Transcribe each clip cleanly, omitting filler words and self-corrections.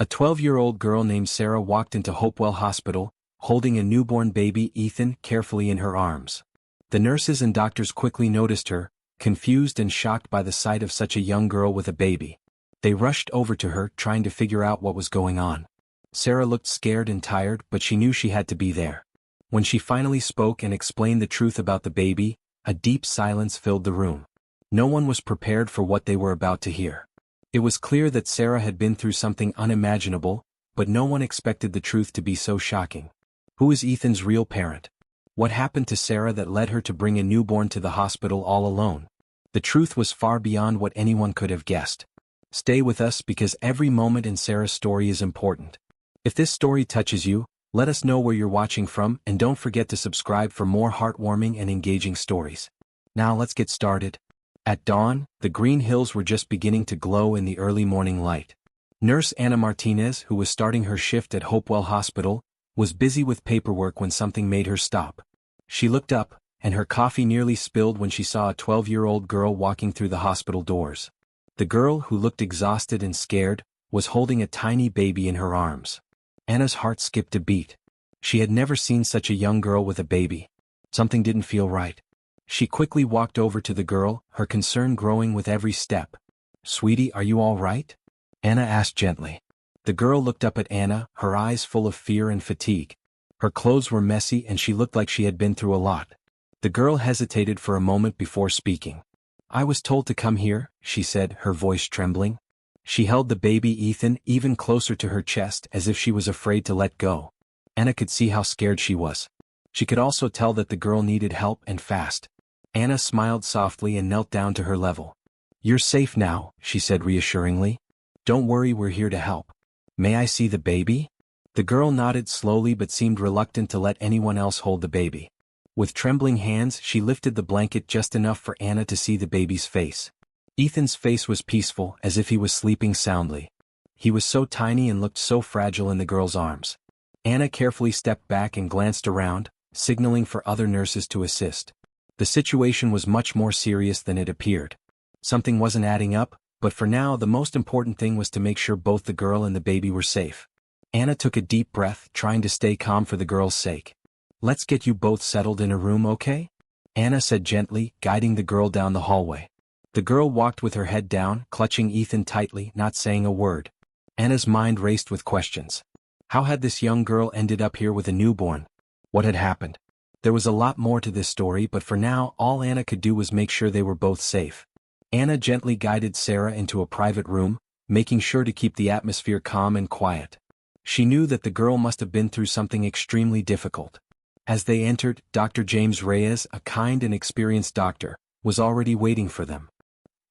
A 12-year-old girl named Sarah walked into Hopewell Hospital, holding a newborn baby Ethan carefully in her arms. The nurses and doctors quickly noticed her, confused and shocked by the sight of such a young girl with a baby. They rushed over to her, trying to figure out what was going on. Sarah looked scared and tired, but she knew she had to be there. When she finally spoke and explained the truth about the baby, a deep silence filled the room. No one was prepared for what they were about to hear. It was clear that Sarah had been through something unimaginable, but no one expected the truth to be so shocking. Who is Ethan's real parent? What happened to Sarah that led her to bring a newborn to the hospital all alone? The truth was far beyond what anyone could have guessed. Stay with us because every moment in Sarah's story is important. If this story touches you, let us know where you're watching from, and don't forget to subscribe for more heartwarming and engaging stories. Now let's get started. At dawn, the green hills were just beginning to glow in the early morning light. Nurse Anna Martinez, who was starting her shift at Hopewell Hospital, was busy with paperwork when something made her stop. She looked up, and her coffee nearly spilled when she saw a 12-year-old girl walking through the hospital doors. The girl, who looked exhausted and scared, was holding a tiny baby in her arms. Anna's heart skipped a beat. She had never seen such a young girl with a baby. Something didn't feel right. She quickly walked over to the girl, her concern growing with every step. "Sweetie, are you all right?" Anna asked gently. The girl looked up at Anna, her eyes full of fear and fatigue. Her clothes were messy and she looked like she had been through a lot. The girl hesitated for a moment before speaking. "I was told to come here," she said, her voice trembling. She held the baby Ethan even closer to her chest as if she was afraid to let go. Anna could see how scared she was. She could also tell that the girl needed help and fast. Anna smiled softly and knelt down to her level. "You're safe now," she said reassuringly. "Don't worry, we're here to help. May I see the baby?" The girl nodded slowly but seemed reluctant to let anyone else hold the baby. With trembling hands, she lifted the blanket just enough for Anna to see the baby's face. Ethan's face was peaceful, as if he was sleeping soundly. He was so tiny and looked so fragile in the girl's arms. Anna carefully stepped back and glanced around, signaling for other nurses to assist. The situation was much more serious than it appeared. Something wasn't adding up, but for now the most important thing was to make sure both the girl and the baby were safe. Anna took a deep breath, trying to stay calm for the girl's sake. "Let's get you both settled in a room, okay?" Anna said gently, guiding the girl down the hallway. The girl walked with her head down, clutching Ethan tightly, not saying a word. Anna's mind raced with questions. How had this young girl ended up here with a newborn? What had happened? There was a lot more to this story, but for now all Anna could do was make sure they were both safe. Anna gently guided Sarah into a private room, making sure to keep the atmosphere calm and quiet. She knew that the girl must have been through something extremely difficult. As they entered, Dr. James Reyes, a kind and experienced doctor, was already waiting for them.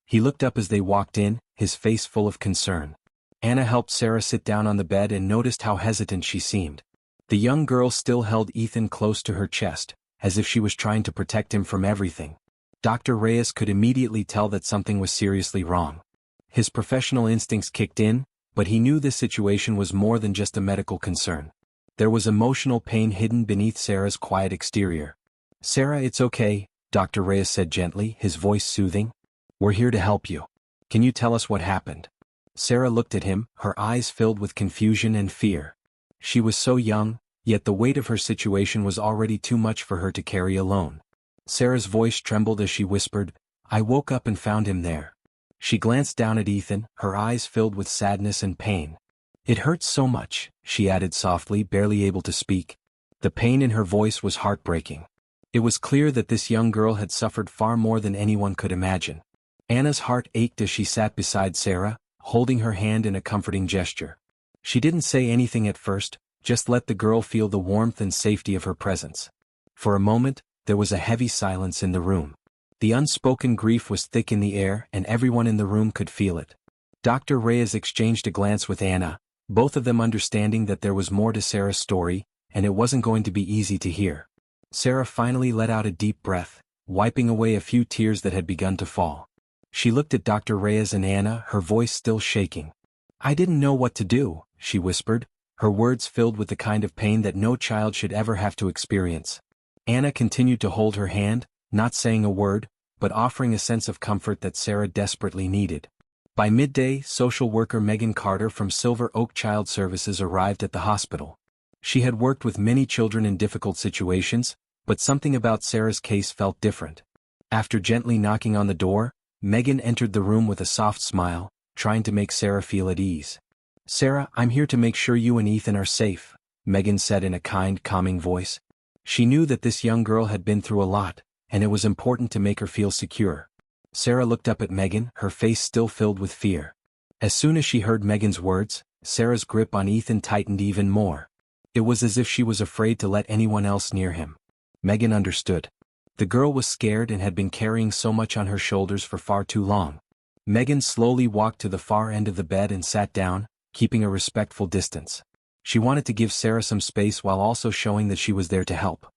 He looked up as they walked in, his face full of concern. Anna helped Sarah sit down on the bed and noticed how hesitant she seemed. The young girl still held Ethan close to her chest, as if she was trying to protect him from everything. Dr. Reyes could immediately tell that something was seriously wrong. His professional instincts kicked in, but he knew this situation was more than just a medical concern. There was emotional pain hidden beneath Sarah's quiet exterior. "Sarah, it's okay," Dr. Reyes said gently, his voice soothing. "We're here to help you. Can you tell us what happened?" Sarah looked at him, her eyes filled with confusion and fear. She was so young, yet the weight of her situation was already too much for her to carry alone. Sarah's voice trembled as she whispered, "I woke up and found him there." She glanced down at Ethan, her eyes filled with sadness and pain. "It hurts so much," she added softly, barely able to speak. The pain in her voice was heartbreaking. It was clear that this young girl had suffered far more than anyone could imagine. Anna's heart ached as she sat beside Sarah, holding her hand in a comforting gesture. She didn't say anything at first, just let the girl feel the warmth and safety of her presence. For a moment, there was a heavy silence in the room. The unspoken grief was thick in the air, and everyone in the room could feel it. Dr. Reyes exchanged a glance with Anna, both of them understanding that there was more to Sarah's story, and it wasn't going to be easy to hear. Sarah finally let out a deep breath, wiping away a few tears that had begun to fall. She looked at Dr. Reyes and Anna, her voice still shaking. "I didn't know what to do," she whispered, her words filled with the kind of pain that no child should ever have to experience. Anna continued to hold her hand, not saying a word, but offering a sense of comfort that Sarah desperately needed. By midday, social worker Megan Carter from Silver Oak Child Services arrived at the hospital. She had worked with many children in difficult situations, but something about Sarah's case felt different. After gently knocking on the door, Megan entered the room with a soft smile, trying to make Sarah feel at ease. "Sarah, I'm here to make sure you and Ethan are safe," Megan said in a kind, calming voice. She knew that this young girl had been through a lot, and it was important to make her feel secure. Sarah looked up at Megan, her face still filled with fear. As soon as she heard Megan's words, Sarah's grip on Ethan tightened even more. It was as if she was afraid to let anyone else near him. Megan understood. The girl was scared and had been carrying so much on her shoulders for far too long. Megan slowly walked to the far end of the bed and sat down, keeping a respectful distance. She wanted to give Sarah some space while also showing that she was there to help.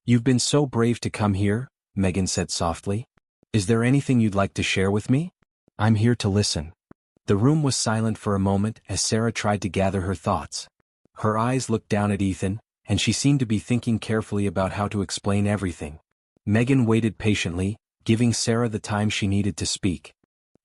"You've been so brave to come here," Megan said softly. "Is there anything you'd like to share with me? I'm here to listen." The room was silent for a moment as Sarah tried to gather her thoughts. Her eyes looked down at Ethan, and she seemed to be thinking carefully about how to explain everything. Megan waited patiently, giving Sarah the time she needed to speak.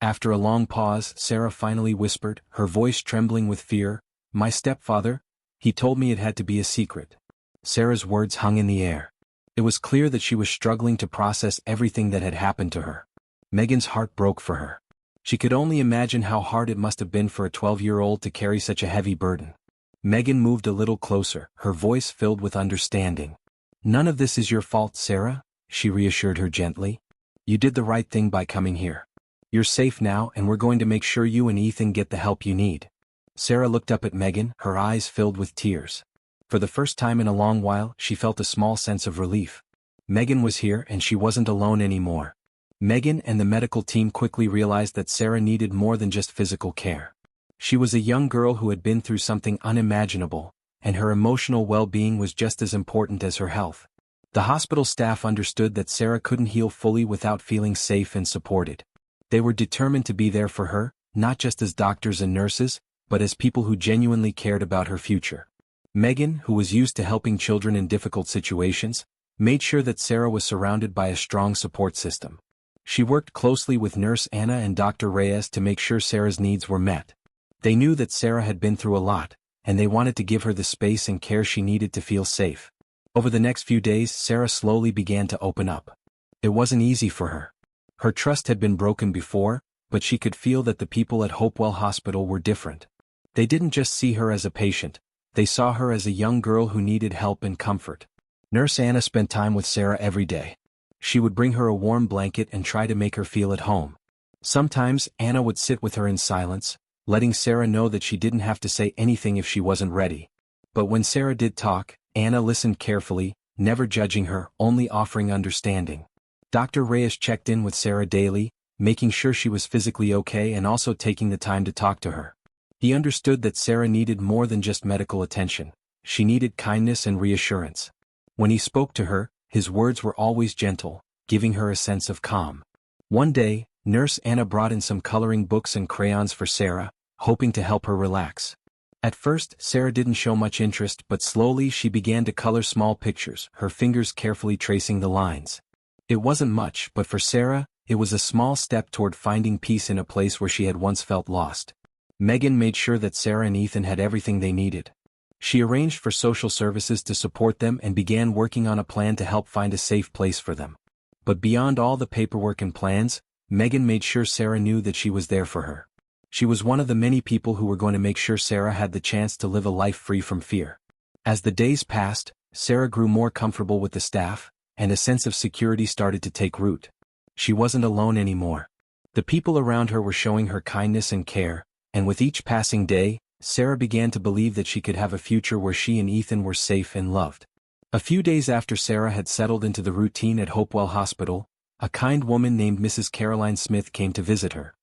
After a long pause, Sarah finally whispered, her voice trembling with fear, "My stepfather, he told me it had to be a secret." Sarah's words hung in the air. It was clear that she was struggling to process everything that had happened to her. Megan's heart broke for her. She could only imagine how hard it must have been for a 12-year-old to carry such a heavy burden. Megan moved a little closer, her voice filled with understanding. "None of this is your fault, Sarah," she reassured her gently. "You did the right thing by coming here. You're safe now, and we're going to make sure you and Ethan get the help you need." Sarah looked up at Megan, her eyes filled with tears. For the first time in a long while, she felt a small sense of relief. Megan was here and she wasn't alone anymore. Megan and the medical team quickly realized that Sarah needed more than just physical care. She was a young girl who had been through something unimaginable, and her emotional well-being was just as important as her health. The hospital staff understood that Sarah couldn't heal fully without feeling safe and supported. They were determined to be there for her, not just as doctors and nurses, but as people who genuinely cared about her future. Megan, who was used to helping children in difficult situations, made sure that Sarah was surrounded by a strong support system. She worked closely with Nurse Anna and Dr. Reyes to make sure Sarah's needs were met. They knew that Sarah had been through a lot, and they wanted to give her the space and care she needed to feel safe. Over the next few days, Sarah slowly began to open up. It wasn't easy for her. Her trust had been broken before, but she could feel that the people at Hopewell Hospital were different. They didn't just see her as a patient, they saw her as a young girl who needed help and comfort. Nurse Anna spent time with Sarah every day. She would bring her a warm blanket and try to make her feel at home. Sometimes, Anna would sit with her in silence, letting Sarah know that she didn't have to say anything if she wasn't ready. But when Sarah did talk, Anna listened carefully, never judging her, only offering understanding. Dr. Reyes checked in with Sarah daily, making sure she was physically okay and also taking the time to talk to her. He understood that Sarah needed more than just medical attention. She needed kindness and reassurance. When he spoke to her, his words were always gentle, giving her a sense of calm. One day, Nurse Anna brought in some coloring books and crayons for Sarah, hoping to help her relax. At first, Sarah didn't show much interest, but slowly she began to color small pictures, her fingers carefully tracing the lines. It wasn't much, but for Sarah, it was a small step toward finding peace in a place where she had once felt lost. Megan made sure that Sarah and Ethan had everything they needed. She arranged for social services to support them and began working on a plan to help find a safe place for them. But beyond all the paperwork and plans, Megan made sure Sarah knew that she was there for her. She was one of the many people who were going to make sure Sarah had the chance to live a life free from fear. As the days passed, Sarah grew more comfortable with the staff, and a sense of security started to take root. She wasn't alone anymore. The people around her were showing her kindness and care, and with each passing day, Sarah began to believe that she could have a future where she and Ethan were safe and loved. A few days after Sarah had settled into the routine at Hopewell Hospital, a kind woman named Mrs. Caroline Smith came to visit her.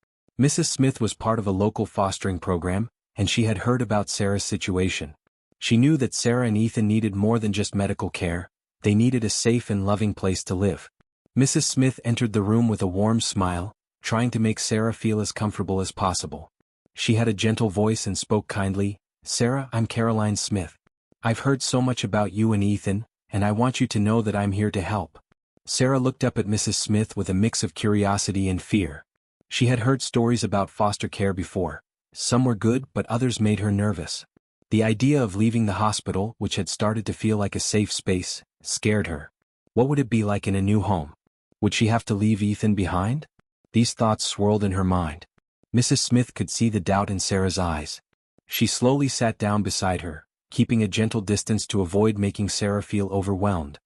Mrs. Smith was part of a local fostering program, and she had heard about Sarah's situation. She knew that Sarah and Ethan needed more than just medical care, they needed a safe and loving place to live. Mrs. Smith entered the room with a warm smile, trying to make Sarah feel as comfortable as possible. She had a gentle voice and spoke kindly, "Sarah, I'm Caroline Smith. I've heard so much about you and Ethan, and I want you to know that I'm here to help." Sarah looked up at Mrs. Smith with a mix of curiosity and fear. She had heard stories about foster care before. Some were good, but others made her nervous. The idea of leaving the hospital, which had started to feel like a safe space, scared her. What would it be like in a new home? Would she have to leave Ethan behind? These thoughts swirled in her mind. Mrs. Smith could see the doubt in Sarah's eyes. She slowly sat down beside her, keeping a gentle distance to avoid making Sarah feel overwhelmed.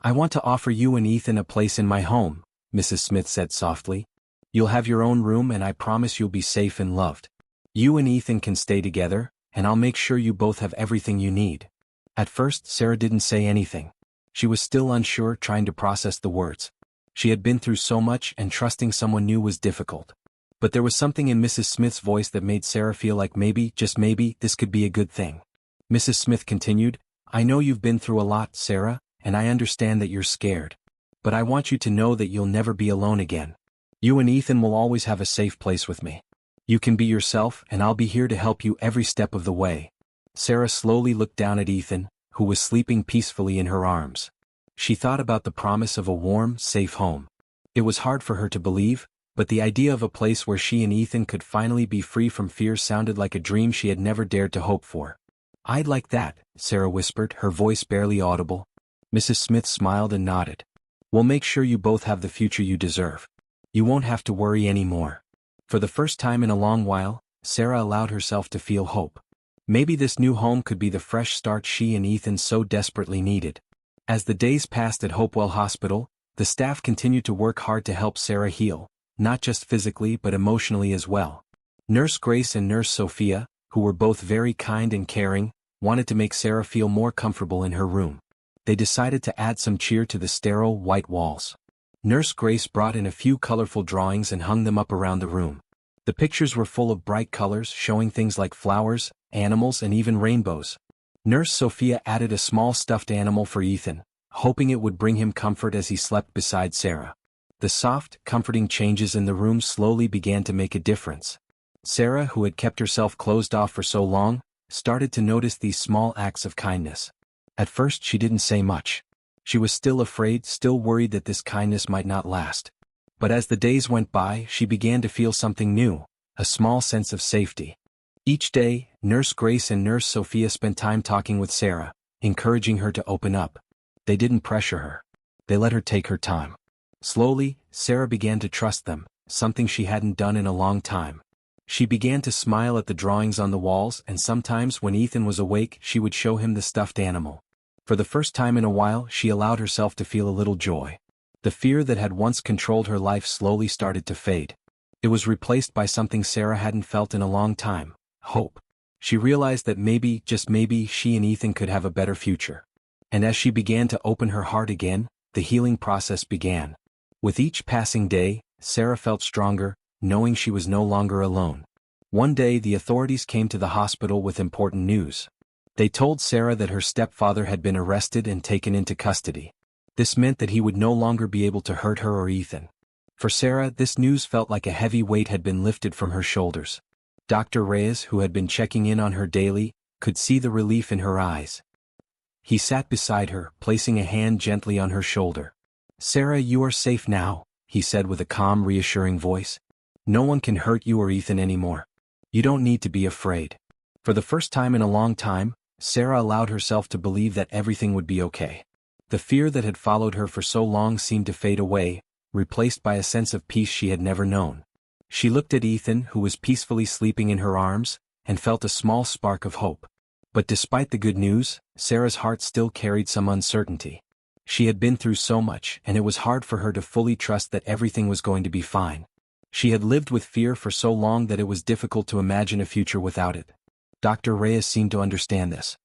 "I want to offer you and Ethan a place in my home," Mrs. Smith said softly. "You'll have your own room and I promise you'll be safe and loved. You and Ethan can stay together, and I'll make sure you both have everything you need." At first, Sarah didn't say anything. She was still unsure, trying to process the words. She had been through so much, and trusting someone new was difficult. But there was something in Mrs. Smith's voice that made Sarah feel like maybe, just maybe, this could be a good thing. Mrs. Smith continued, "I know you've been through a lot, Sarah, and I understand that you're scared. But I want you to know that you'll never be alone again. You and Ethan will always have a safe place with me. You can be yourself, and I'll be here to help you every step of the way." Sarah slowly looked down at Ethan, who was sleeping peacefully in her arms. She thought about the promise of a warm, safe home. It was hard for her to believe, but the idea of a place where she and Ethan could finally be free from fear sounded like a dream she had never dared to hope for. "I'd like that," Sarah whispered, her voice barely audible. Mrs. Smith smiled and nodded. "We'll make sure you both have the future you deserve. You won't have to worry anymore." For the first time in a long while, Sarah allowed herself to feel hope. Maybe this new home could be the fresh start she and Ethan so desperately needed. As the days passed at Hopewell Hospital, the staff continued to work hard to help Sarah heal, not just physically but emotionally as well. Nurse Grace and Nurse Sophia, who were both very kind and caring, wanted to make Sarah feel more comfortable in her room. They decided to add some cheer to the sterile, white walls. Nurse Grace brought in a few colorful drawings and hung them up around the room. The pictures were full of bright colors, showing things like flowers, animals, and even rainbows. Nurse Sophia added a small stuffed animal for Ethan, hoping it would bring him comfort as he slept beside Sarah. The soft, comforting changes in the room slowly began to make a difference. Sarah, who had kept herself closed off for so long, started to notice these small acts of kindness. At first she didn't say much. She was still afraid, still worried that this kindness might not last. But as the days went by, she began to feel something new, a small sense of safety. Each day, Nurse Grace and Nurse Sophia spent time talking with Sarah, encouraging her to open up. They didn't pressure her. They let her take her time. Slowly, Sarah began to trust them, something she hadn't done in a long time. She began to smile at the drawings on the walls, and sometimes when Ethan was awake she would show him the stuffed animal. For the first time in a while she allowed herself to feel a little joy. The fear that had once controlled her life slowly started to fade. It was replaced by something Sarah hadn't felt in a long time: hope. She realized that maybe, just maybe, she and Ethan could have a better future. And as she began to open her heart again, the healing process began. With each passing day, Sarah felt stronger, knowing she was no longer alone. One day the authorities came to the hospital with important news. They told Sarah that her stepfather had been arrested and taken into custody. This meant that he would no longer be able to hurt her or Ethan. For Sarah, this news felt like a heavy weight had been lifted from her shoulders. Dr. Reyes, who had been checking in on her daily, could see the relief in her eyes. He sat beside her, placing a hand gently on her shoulder. "Sarah, you are safe now," he said with a calm, reassuring voice. "No one can hurt you or Ethan anymore. You don't need to be afraid." For the first time in a long time, Sarah allowed herself to believe that everything would be okay. The fear that had followed her for so long seemed to fade away, replaced by a sense of peace she had never known. She looked at Ethan, who was peacefully sleeping in her arms, and felt a small spark of hope. But despite the good news, Sarah's heart still carried some uncertainty. She had been through so much, and it was hard for her to fully trust that everything was going to be fine. She had lived with fear for so long that it was difficult to imagine a future without it. Dr. Reyes seemed to understand this.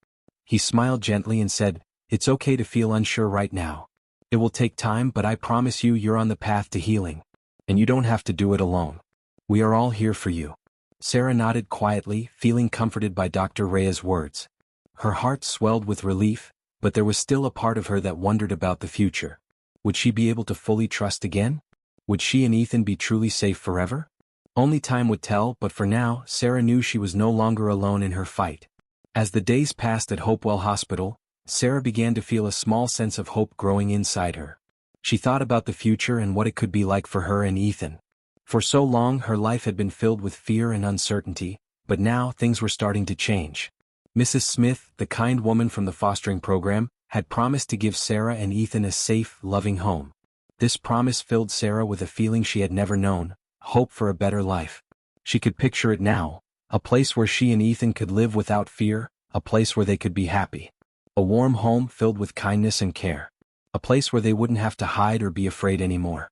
He smiled gently and said, "It's okay to feel unsure right now. It will take time, but I promise you you're on the path to healing. And you don't have to do it alone. We are all here for you." Sarah nodded quietly, feeling comforted by Dr. Reyes' words. Her heart swelled with relief, but there was still a part of her that wondered about the future. Would she be able to fully trust again? Would she and Ethan be truly safe forever? Only time would tell, but for now, Sarah knew she was no longer alone in her fight. As the days passed at Hopewell Hospital, Sarah began to feel a small sense of hope growing inside her. She thought about the future and what it could be like for her and Ethan. For so long her life had been filled with fear and uncertainty, but now things were starting to change. Mrs. Smith, the kind woman from the fostering program, had promised to give Sarah and Ethan a safe, loving home. This promise filled Sarah with a feeling she had never known, hope for a better life. She could picture it now, a place where she and Ethan could live without fear, a place where they could be happy. A warm home filled with kindness and care. A place where they wouldn't have to hide or be afraid anymore.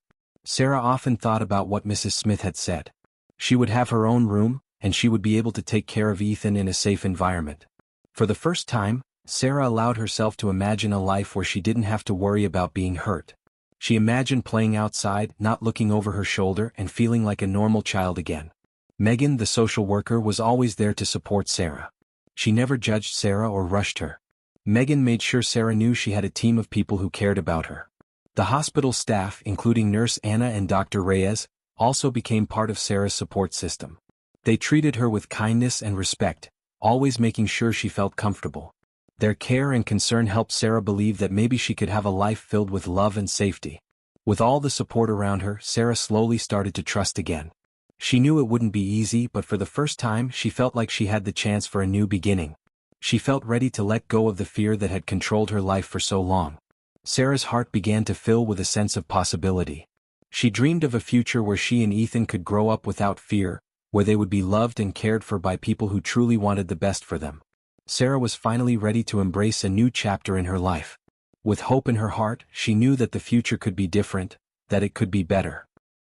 Sarah often thought about what Mrs. Smith had said. She would have her own room, and she would be able to take care of Ethan in a safe environment. For the first time, Sarah allowed herself to imagine a life where she didn't have to worry about being hurt. She imagined playing outside, not looking over her shoulder, and feeling like a normal child again. Megan, the social worker, was always there to support Sarah. She never judged Sarah or rushed her. Megan made sure Sarah knew she had a team of people who cared about her. The hospital staff, including Nurse Anna and Dr. Reyes, also became part of Sarah's support system. They treated her with kindness and respect, always making sure she felt comfortable. Their care and concern helped Sarah believe that maybe she could have a life filled with love and safety. With all the support around her, Sarah slowly started to trust again. She knew it wouldn't be easy, but for the first time she felt like she had the chance for a new beginning. She felt ready to let go of the fear that had controlled her life for so long. Sarah's heart began to fill with a sense of possibility. She dreamed of a future where she and Ethan could grow up without fear, where they would be loved and cared for by people who truly wanted the best for them. Sarah was finally ready to embrace a new chapter in her life. With hope in her heart, she knew that the future could be different, that it could be better.